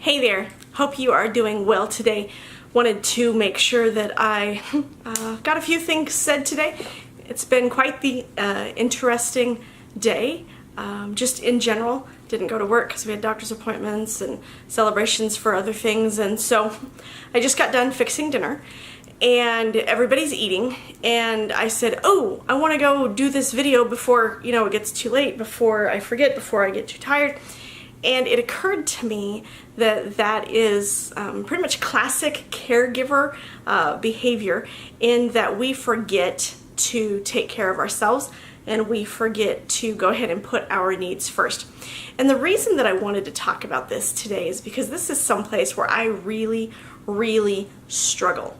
Hey there, hope you are doing well today. Wanted to make sure that I got a few things said today. It's been quite the interesting day, just in general. Didn't go to work because we had doctor's appointments and celebrations for other things, and so I just got done fixing dinner and everybody's eating, and I said, oh, I want to go do this video before, it gets too late, before I forget, before I get too tired. And it occurred to me that that is pretty much classic caregiver behavior, in that we forget to take care of ourselves and we forget to go ahead and put our needs first. And the reason that I wanted to talk about this today is because this is someplace where I really, really struggle.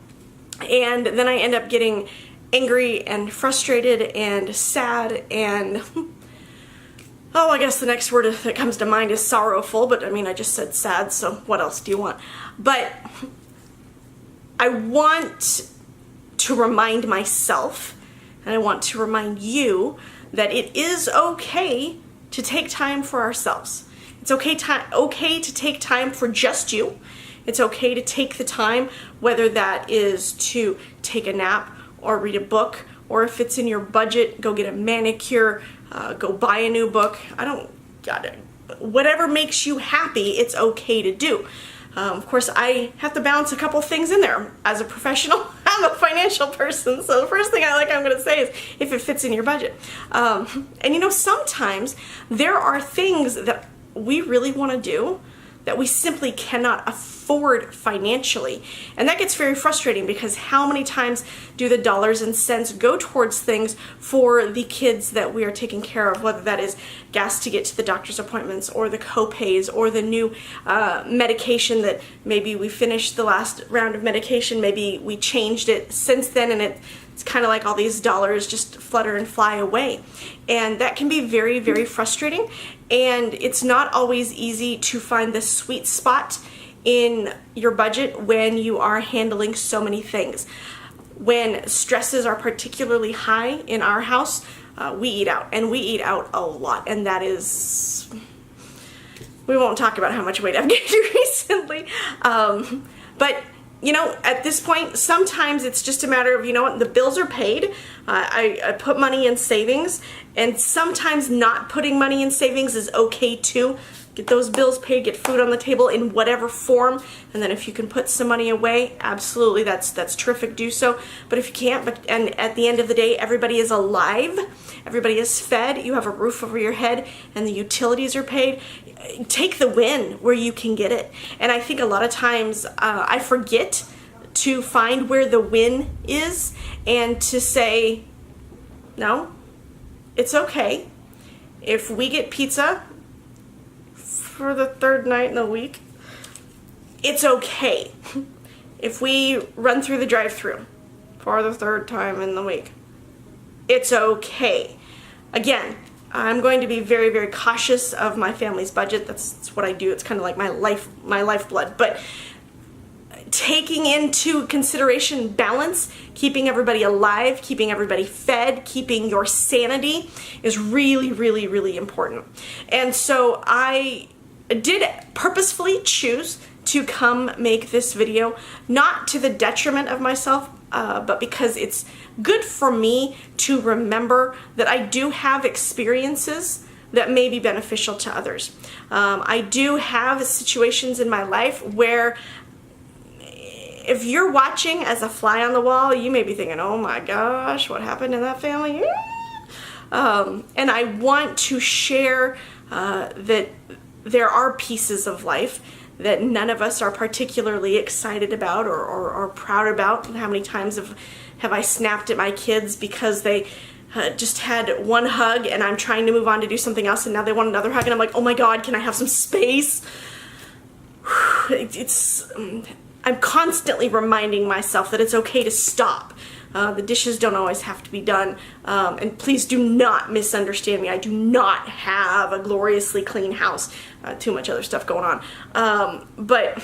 And then I end up getting angry and frustrated and sad and oh, I guess the next word that comes to mind is sorrowful, but I mean, I just said sad, so what else do you want? But I want to remind myself, and I want to remind you, that it is okay to take time for ourselves. It's okay to take time for just you. It's okay to take the time, whether that is to take a nap or read a book, or if it's in your budget, go get a manicure, go buy a new book. Whatever makes you happy, it's okay to do. Of course, I have to balance a couple things in there. As a professional, I'm a financial person, so the first thing I'm going to say is if it fits in your budget. And sometimes there are things that we really want to do that we simply cannot afford financially. And that gets very frustrating, because how many times do the dollars and cents go towards things for the kids that we are taking care of, whether that is gas to get to the doctor's appointments, or the co-pays, or the new medication that maybe we finished the last round of medication, maybe we changed it since then, and it's kind of like all these dollars just flutter and fly away. And that can be very, very frustrating. And it's not always easy to find the sweet spot in your budget when you are handling so many things. When stresses are particularly high in our house, we eat out, and we eat out a lot. And that is, we won't talk about how much weight I've gained recently. But at this point, sometimes it's just a matter of, the bills are paid. I put money in savings, and sometimes not putting money in savings is okay too. Get those bills paid, get food on the table in whatever form, and then if you can put some money away, absolutely, that's terrific, do so. But if you can't, and at the end of the day, everybody is alive, everybody is fed, you have a roof over your head, and the utilities are paid, take the win where you can get it. And I think a lot of times I forget to find where the win is, and to say, no, it's okay if we get pizza for the third night in the week. It's okay if we run through the drive-thru for the third time in the week. It's okay. Again, I'm going to be very, very cautious of my family's budget. That's what I do. It's kind of like my lifeblood. But taking into consideration balance, keeping everybody alive, keeping everybody fed, keeping your sanity is really, really, really important. And so I did purposefully choose to come make this video, not to the detriment of myself, but because it's good for me to remember that I do have experiences that may be beneficial to others. I do have situations in my life where, if you're watching as a fly on the wall, you may be thinking, oh my gosh, what happened in that family? And I want to share that there are pieces of life that none of us are particularly excited about or proud about. How many times have I snapped at my kids because they just had one hug and I'm trying to move on to do something else, and now they want another hug, and I'm like, oh my God, can I have some space? I'm constantly reminding myself that it's okay to stop. The dishes don't always have to be done. And please do not misunderstand me. I do not have a gloriously clean house. Too much other stuff going on. But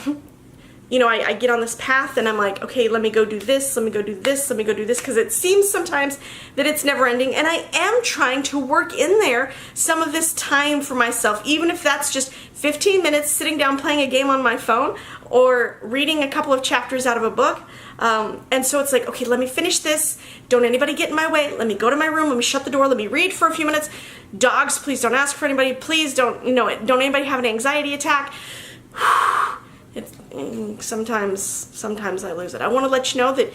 I get on this path and I'm like, okay, let me go do this, let me go do this, let me go do this, because it seems sometimes that it's never ending, and I am trying to work in there some of this time for myself, even if that's just 15 minutes sitting down playing a game on my phone or reading a couple of chapters out of a book. And so it's like, okay, let me finish this. Don't anybody get in my way. Let me go to my room. Let me shut the door. Let me read for a few minutes. Dogs, please don't ask for anybody. Please don't, don't anybody have an anxiety attack. Sometimes I lose it. I want to let you know that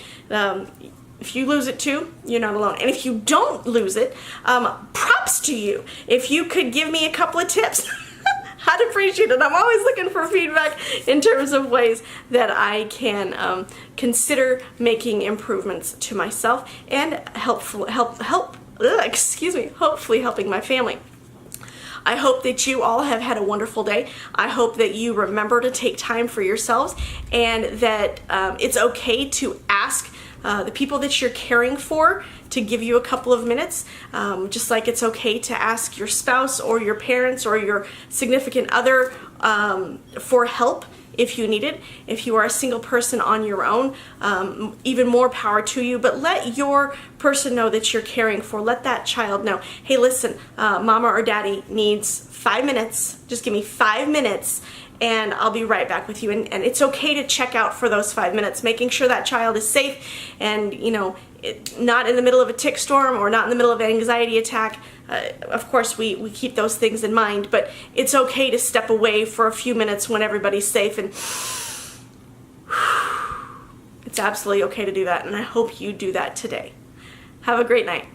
if you lose it too, you're not alone. And if you don't lose it, props to you. If you could give me a couple of tips, I'd appreciate it. I'm always looking for feedback in terms of ways that I can consider making improvements to myself and hopefully helping my family. I hope that you all have had a wonderful day. I hope that you remember to take time for yourselves and that it's okay to ask the people that you're caring for to give you a couple of minutes, just like it's okay to ask your spouse or your parents or your significant other for help if you need it. If you are a single person on your own, even more power to you, but let your person know that you're caring for. Let that child know, hey, listen, mama or daddy needs 5 minutes. Just give me 5 minutes and I'll be right back with you. And it's okay to check out for those 5 minutes, making sure that child is safe and, not in the middle of a tick storm or not in the middle of an anxiety attack. Of course, we keep those things in mind, but it's okay to step away for a few minutes when everybody's safe, and it's absolutely okay to do that, and I hope you do that today. Have a great night.